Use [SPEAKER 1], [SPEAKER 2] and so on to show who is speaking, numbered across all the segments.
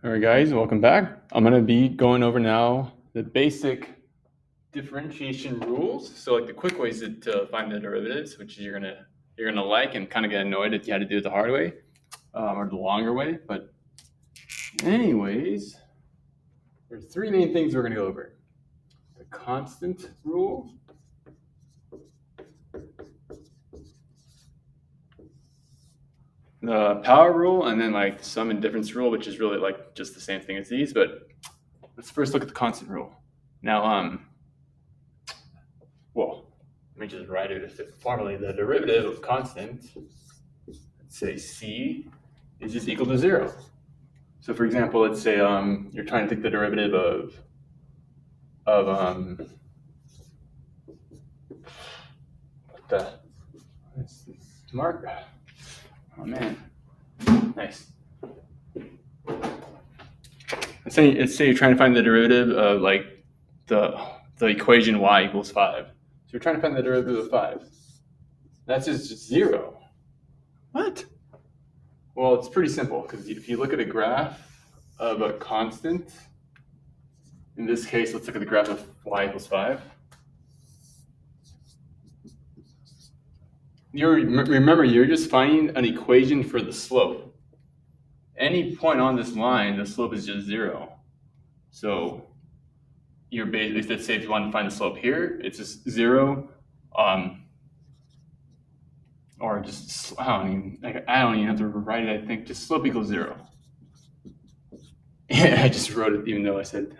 [SPEAKER 1] All right, guys, welcome back. I'm going to be going over now the basic differentiation rules. So, like the quick ways to find the derivatives, which you're gonna like and kind of get annoyed if you had to do it the hard way or the longer way. But, anyways, there's three main things we're going to go over: the constant rule, the power rule, and then like the sum and difference rule, which is really like just the same thing as these. But let's first look at the constant rule. Now, well, let me just write it formally. The derivative of constant, let's say c, is just equal to 0. So for example, let's say you're trying to take the derivative of what the mark. Oh man, nice. Let's say you're trying to find the derivative of like the equation y equals 5. So you're trying to find the derivative of 5. That's just 0. What? Well, it's pretty simple because if you look at a graph of a constant, in this case, let's look at the graph of y equals 5. Remember, you're just finding an equation for the slope. Any point on this line, the slope is just 0. So you're basically, let's say if you want to find the slope here, it's just 0. Or just, I don't even have to write it, I think. Just slope equals 0. Yeah, I just wrote it even though I said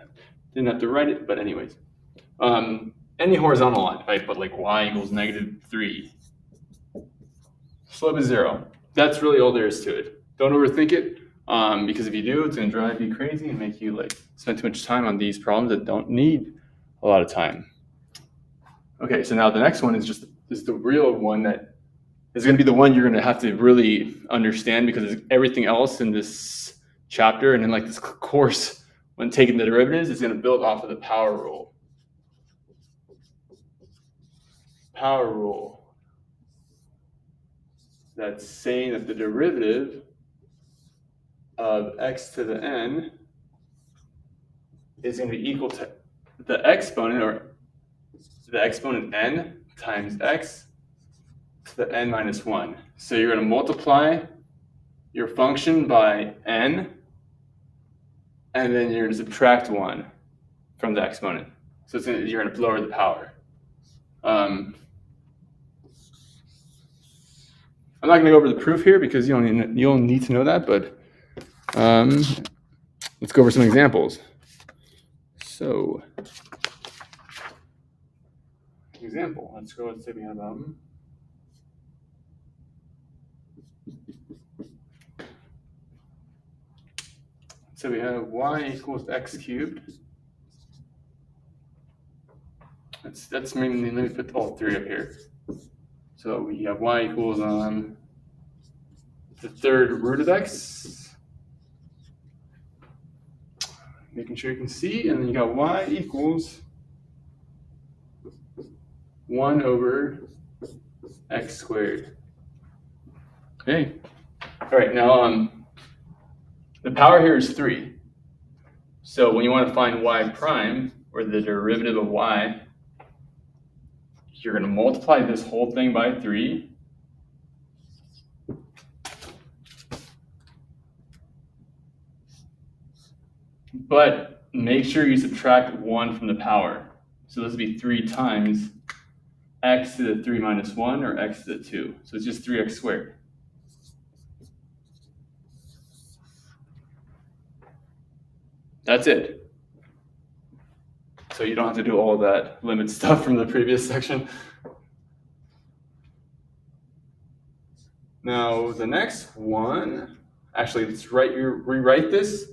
[SPEAKER 1] didn't have to write it, but anyways. Any horizontal line, if I put like y equals -3, slope is 0. That's really all there is to it. Don't overthink it, because if you do, it's going to drive you crazy and make you like spend too much time on these problems that don't need a lot of time. Okay, so now the next one is the real one that is going to be the one you're going to have to really understand, because everything else in this chapter and in like this course, when taking the derivatives, is going to build off of the power rule. Power rule. That's saying that the derivative of x to the n is going to be equal to the exponent, or the exponent n times x to the n minus 1. So you're going to multiply your function by n, and then you're going to subtract 1 from the exponent. So you're going to lower the power. I'm not going to go over the proof here because you don't need to know that, but let's go over some examples. So, example, let's say we have so we have y equals x cubed. That's mainly, let me put all three up here. So we have y equals the third root of x. Making sure you can see, and then you got y equals 1 over x squared. Okay. All right, now the power here is 3. So when you want to find y prime, or the derivative of y, you're going to multiply this whole thing by 3. But make sure you subtract 1 from the power. So this would be 3 times x to the 3 minus 1, or x to the 2. So it's just 3x squared. That's it. So you don't have to do all that limit stuff from the previous section. Now the next one, actually let's rewrite this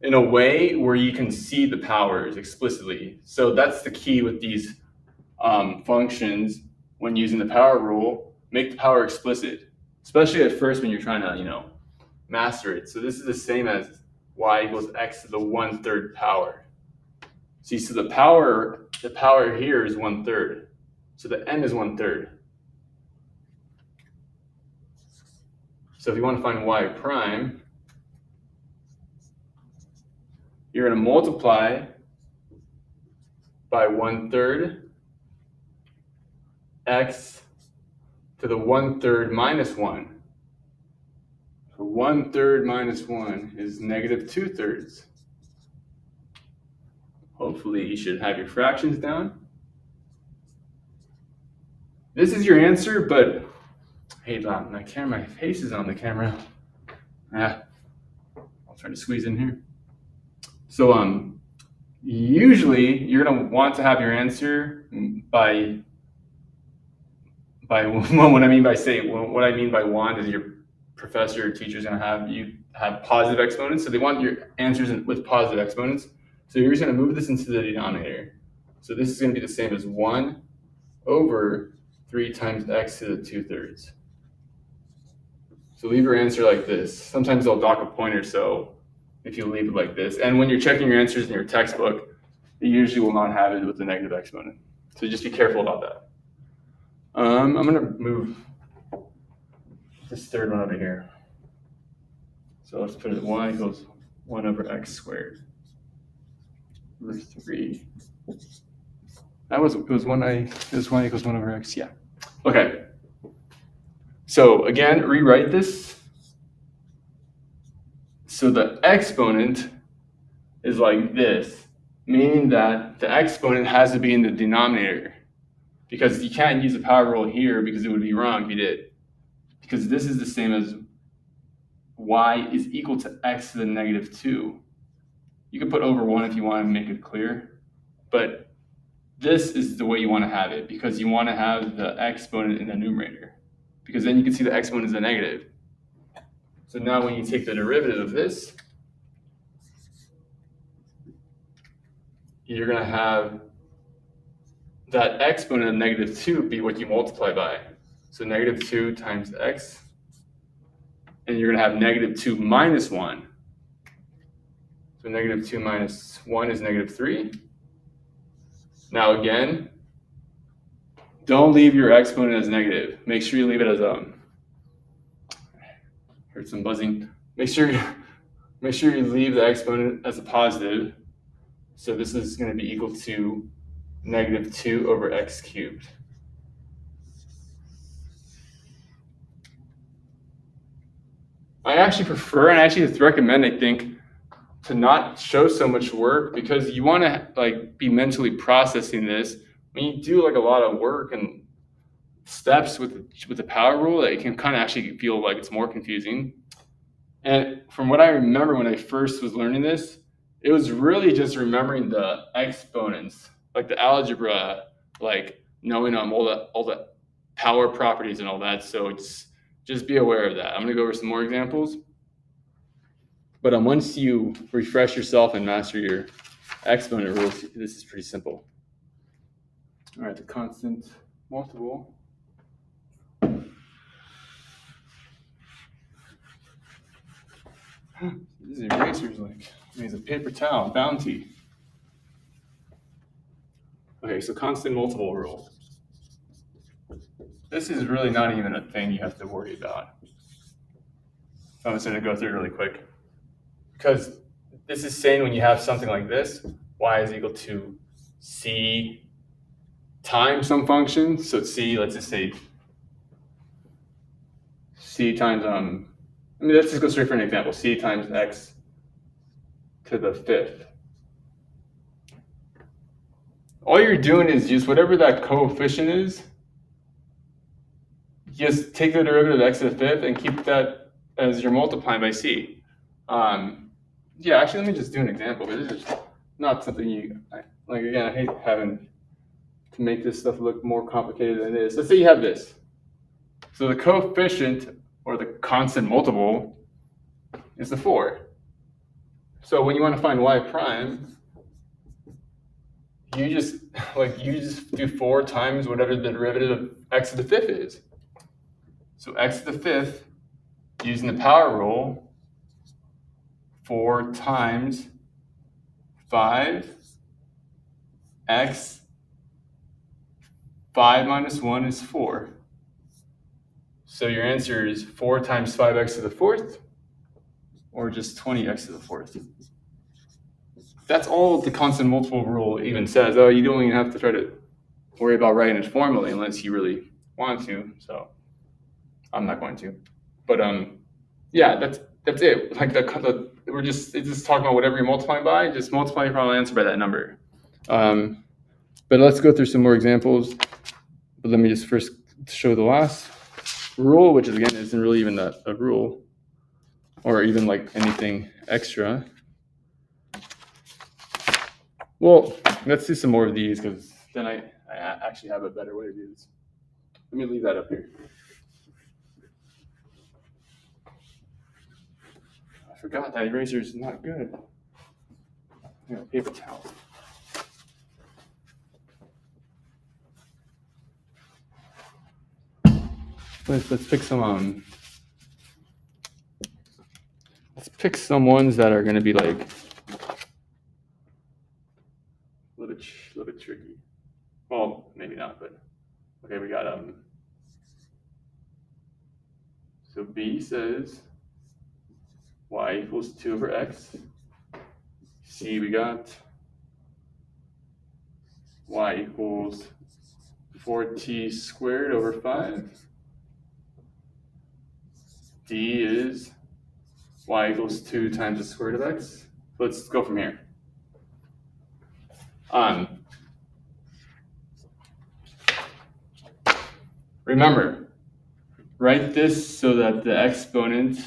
[SPEAKER 1] in a way where you can see the powers explicitly. So that's the key with these functions when using the power rule. Make the power explicit, especially at first when you're trying to master it. So this is the same as y equals x to the 1/3 power. See, so the power here is 1/3. So the n is 1/3. So if you want to find y prime, you're going to multiply by 1/3 x to the 1/3 minus 1. So 1/3 minus 1 is -2/3. Hopefully you should have your fractions down. This is your answer, but hey, my face is on the camera. Yeah, I'll try to squeeze in here. So usually you're gonna want to have your answer by what I mean by want is your professor or teacher is gonna have you have positive exponents. So they want your answers with positive exponents. So you're just gonna move this into the denominator. So this is gonna be the same as 1 over 3 times x to the 2/3. So leave your answer like this. Sometimes they'll dock a point or so if you leave it like this. And when you're checking your answers in your textbook, they usually will not have it with the negative exponent. So just be careful about that. I'm gonna move this third one over here. So let's put it y equals 1 over x squared over 3. It was y equals 1 over x, yeah. Okay. So again, rewrite this. So the exponent is like this, meaning that the exponent has to be in the denominator, because you can't use the power rule here because it would be wrong if you did. Because this is the same as y is equal to x to the -2. You can put over 1 if you want to make it clear, but this is the way you want to have it, because you want to have the exponent in the numerator, because then you can see the exponent is a negative. So now when you take the derivative of this, you're going to have that exponent of -2 be what you multiply by. So -2 times x, and you're going to have -2 minus 1. So -2 minus 1 is -3. Now again, don't leave your exponent as negative. Make sure you leave it as heard some buzzing. Make sure you leave the exponent as a positive. So this is going to be equal to -2 over x cubed. I actually prefer, and I actually recommend, I think, to not show so much work, because you want to be mentally processing this. When you do a lot of work and steps with the power rule, it can kind of actually feel like it's more confusing. And from what I remember when I first was learning this, it was really just remembering the exponents, like the algebra, knowing all the power properties and all that. So just be aware of that. I'm going to go over some more examples. But once you refresh yourself and master your exponent rules, this is pretty simple. All right, the constant multiple. These erasers it's a paper towel, Bounty. Okay, so constant multiple rule. This is really not even a thing you have to worry about. I'm just going to go through it really quick, because this is saying when you have something like this, y is equal to c times some function. So c, let's just say c times, let's just go straight for an example, c times x to the 5th. All you're doing is just whatever that coefficient is, just take the derivative of x to the 5th and keep that as you're multiplying by c. Yeah, actually, let me just do an example, because this is not something again, I hate having to make this stuff look more complicated than it is. Let's say you have this. So the coefficient, or the constant multiple, is the 4. So when you want to find y prime, you just do 4 times whatever the derivative of x to the 5th is. So x to the 5th, using the power rule, 4 times 5 x, 5 minus 1 is 4. So your answer is 4 times 5x to the 4th, or just 20x to the 4th. That's all the constant multiple rule even says. Oh, you don't even have to try to worry about writing it formally unless you really want to. So I'm not going to. But yeah, that's it. Like it's just talking about whatever you're multiplying by. Just multiply your final answer by that number. But let's go through some more examples. But let me just first show the last rule, which is again isn't really even a rule, or even like anything extra. Well, let's do some more of these because then I actually have a better way to do this. Let me leave that up here. I forgot that eraser is not good. I got a paper towel. Let's pick some let's pick some ones that are going to be like a little bit tricky. Well, maybe not, but okay, we got so B says y equals 2 over x. C, we got y equals 4t squared over 5. D is y equals 2 times the square root of x. So let's go from here. Remember, write this so that the exponent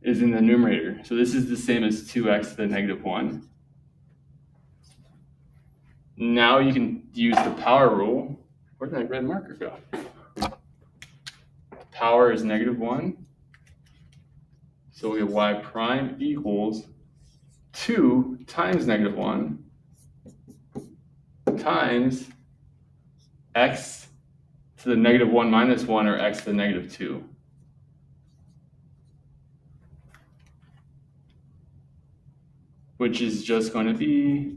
[SPEAKER 1] is in the numerator. So this is the same as 2x to the negative 1. Now you can use the power rule. Where did that red marker go? Power is negative 1. So we have y prime equals 2 times negative 1 times x to the negative 1 minus 1, or x to the negative 2. Which is just going to be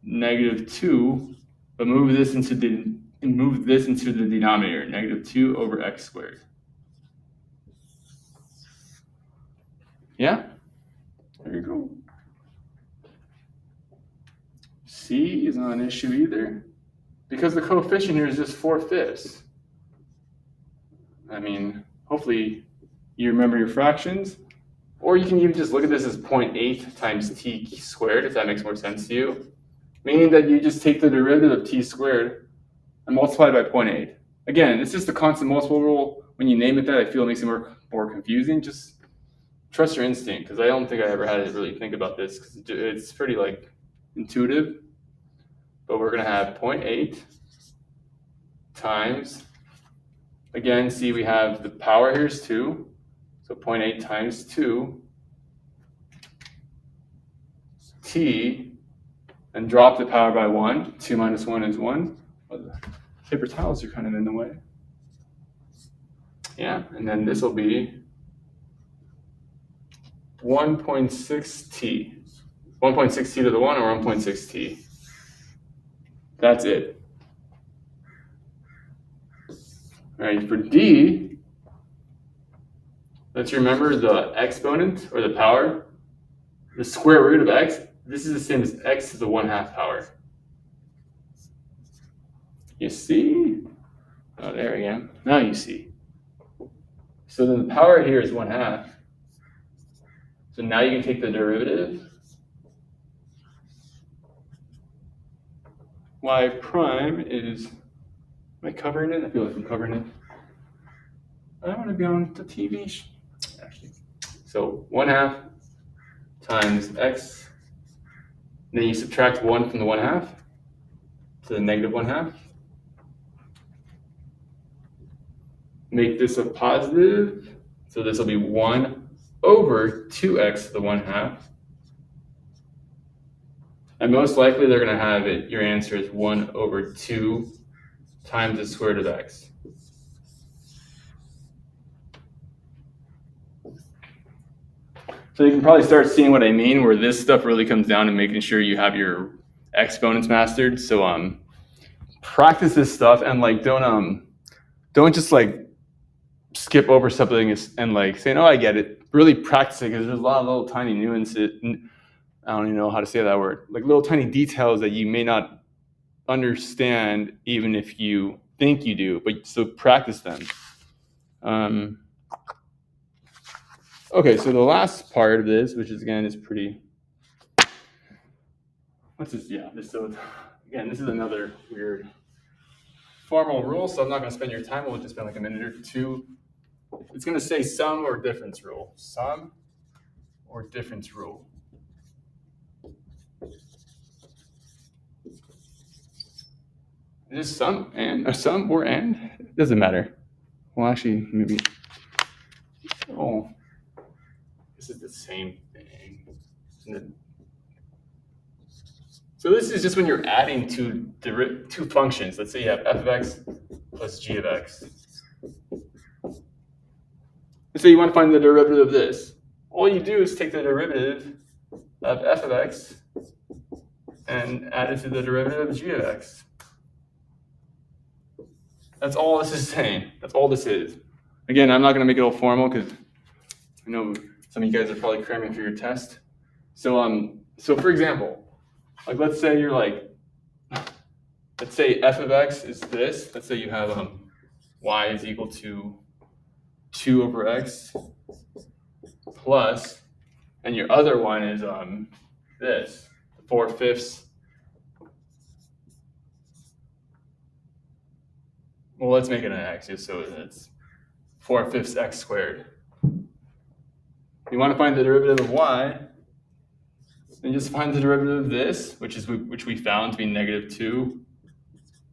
[SPEAKER 1] negative 2, but move this into the denominator, negative 2 over x squared. Yeah? There you go. C is not an issue either, because the coefficient here is just 4/5. I mean, hopefully you remember your fractions, or you can even just look at this as 0.8 times t squared, if that makes more sense to you. Meaning that you just take the derivative of t squared and multiply it by 0.8. Again, it's just the constant multiple rule. When you name it that, I feel it makes it more confusing. Just trust your instinct, because I don't think I ever had to really think about this, because it's pretty like intuitive. But we're going to have 0.8 times, again, see we have the power here is 2. So 0.8 times 2 t, and drop the power by 1. 2 minus 1 is 1. Oh, the paper towels are kind of in the way. Yeah, and then this will be 1.6t. 1.6t to the 1, or 1.6t. That's it. All right, for D, let's remember the exponent, or the power, the square root of x. This is the same as x to the 1/2 power. You see? Oh, there we go. Now you see. So then the power here is 1/2. So now you can take the derivative. Y prime is, am I covering it? I feel like I'm covering it. I don't want to be on the TV. Actually. So 1/2 times x. Then you subtract 1 from the 1/2 to the negative 1/2. Make this a positive. So this will be 1 over 2x to the 1/2. And most likely they're going to have it, your answer is 1 over 2 times the square root of x. So you can probably start seeing what I mean, where this stuff really comes down to making sure you have your exponents mastered. So practice this stuff, and like don't just like skip over something and like saying, oh, I get it. Really practice it, because there's a lot of little tiny nuances I don't even know how to say that word. Like little tiny details that you may not understand even if you think you do, but so practice them. Okay, so the last part of this, which is again is pretty. What's this? Yeah, this. So again, this is another weird formal rule. So I'm not going to spend your time. We'll just spend like a minute or two. It's going to say sum or difference rule. Sum or difference rule. Is this sum and a sum or and? It doesn't matter. Well, actually, maybe. Oh, this is the same thing. So this is just when you're adding two functions. Let's say you have f of x plus g of x. Let's say you want to find the derivative of this. All you do is take the derivative of f of x and add it to the derivative of g of x. That's all this is saying. That's all this is. Again, I'm not going to make it all formal because I know some of you guys are probably cramming for your test. So for example, like let's say you're like, let's say f of x is this. Let's say you have y is equal to 2 over x plus, and your other one is this, 4/5. Well, let's make it an x just so it's 4/5 x squared. You want to find the derivative of y, then just find the derivative of this, which we found to be -2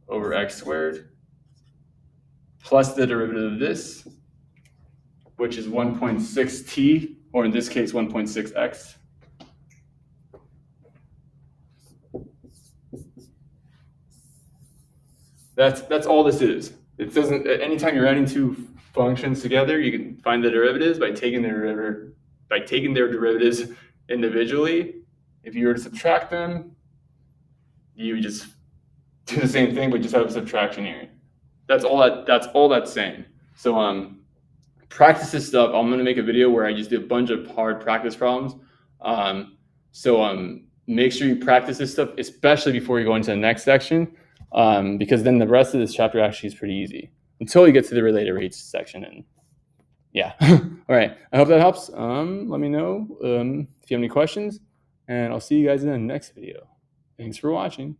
[SPEAKER 1] over x squared, plus the derivative of this, which is 1.6t, or in this case 1.6x. That's all this is. It doesn't. Anytime you're adding two functions together, you can find the derivatives by taking their derivatives individually. If you were to subtract them, you just do the same thing, but just have a subtraction here. That's all that's saying. So practice this stuff. I'm gonna make a video where I just do a bunch of hard practice problems. So make sure you practice this stuff, especially before you go into the next section. Because then the rest of this chapter actually is pretty easy until you get to the related rates section. And yeah, all right. I hope that helps. Let me know if you have any questions, and I'll see you guys in the next video. Thanks for watching.